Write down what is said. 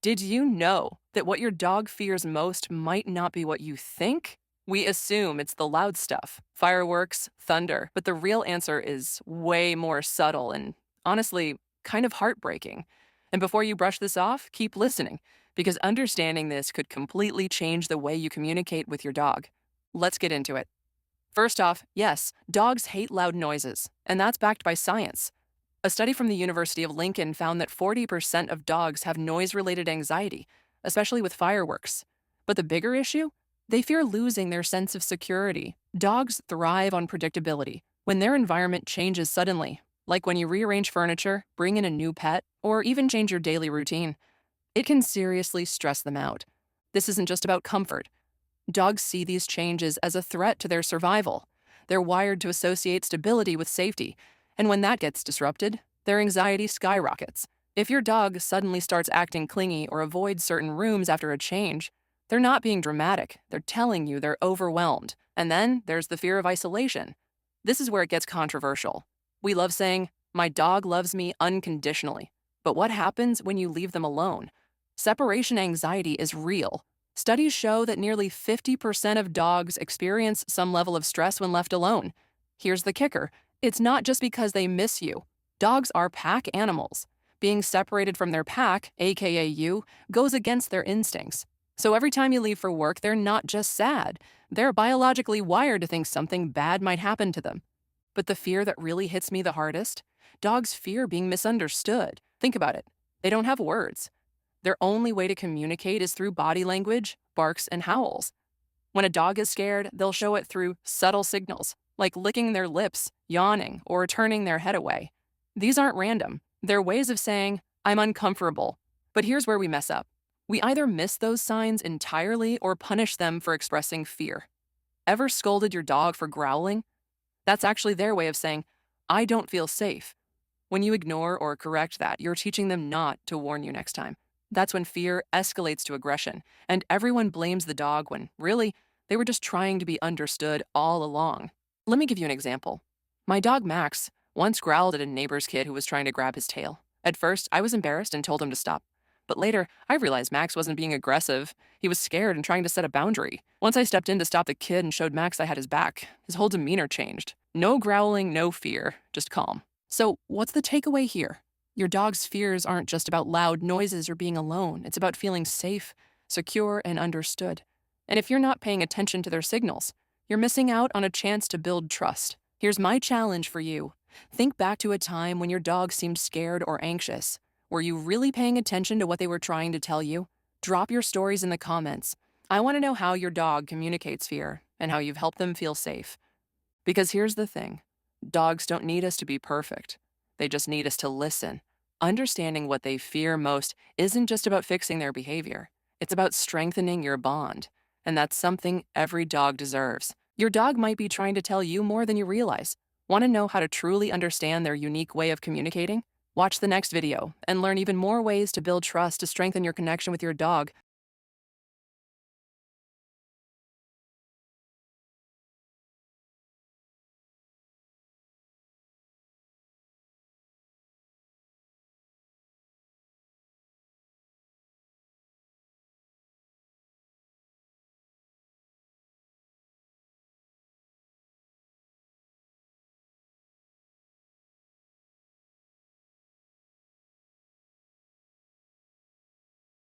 Did you know that what your dog fears most might not be what you think? We assume it's the loud stuff, fireworks, thunder, but the real answer is way more subtle and, honestly, kind of heartbreaking. And before you brush this off, keep listening, because understanding this could completely change the way you communicate with your dog. Let's get into it. First off, yes, dogs hate loud noises, and that's backed by science. A study from the University of Lincoln found that 40% of dogs have noise-related anxiety, especially with fireworks. But the bigger issue? They fear losing their sense of security. Dogs thrive on predictability. When their environment changes suddenly, like when you rearrange furniture, bring in a new pet, or even change your daily routine, it can seriously stress them out. This isn't just about comfort. Dogs see these changes as a threat to their survival. They're wired to associate stability with safety, and when that gets disrupted, their anxiety skyrockets. If your dog suddenly starts acting clingy or avoids certain rooms after a change, they're not being dramatic. They're telling you they're overwhelmed. And then there's the fear of isolation. This is where it gets controversial. We love saying, "My dog loves me unconditionally." But what happens when you leave them alone? Separation anxiety is real. Studies show that nearly 50% of dogs experience some level of stress when left alone. Here's the kicker. It's not just because they miss you. Dogs are pack animals. Being separated from their pack, aka you, goes against their instincts. So every time you leave for work, they're not just sad. They're biologically wired to think something bad might happen to them. But the fear that really hits me the hardest? Dogs fear being misunderstood. Think about it. They don't have words. Their only way to communicate is through body language, barks, and howls. When a dog is scared, they'll show it through subtle signals, like licking their lips, yawning, or turning their head away. These aren't random. They're ways of saying, "I'm uncomfortable." But here's where we mess up. We either miss those signs entirely or punish them for expressing fear. Ever scolded your dog for growling? That's actually their way of saying, "I don't feel safe." When you ignore or correct that, you're teaching them not to warn you next time. That's when fear escalates to aggression, and everyone blames the dog when, really, they were just trying to be understood all along. Let me give you an example. My dog Max once growled at a neighbor's kid who was trying to grab his tail. At first, I was embarrassed and told him to stop. But later, I realized Max wasn't being aggressive. He was scared and trying to set a boundary. Once I stepped in to stop the kid and showed Max I had his back, his whole demeanor changed. No growling, no fear, just calm. So, what's the takeaway here? Your dog's fears aren't just about loud noises or being alone. It's about feeling safe, secure, and understood. And if you're not paying attention to their signals, you're missing out on a chance to build trust. Here's my challenge for you. Think back to a time when your dog seemed scared or anxious. Were you really paying attention to what they were trying to tell you? Drop your stories in the comments. I want to know how your dog communicates fear and how you've helped them feel safe. Because here's the thing. Dogs don't need us to be perfect. They just need us to listen. Understanding what they fear most isn't just about fixing their behavior. It's about strengthening your bond. And that's something every dog deserves. Your dog might be trying to tell you more than you realize. Want to know how to truly understand their unique way of communicating? Watch the next video and learn even more ways to build trust to strengthen your connection with your dog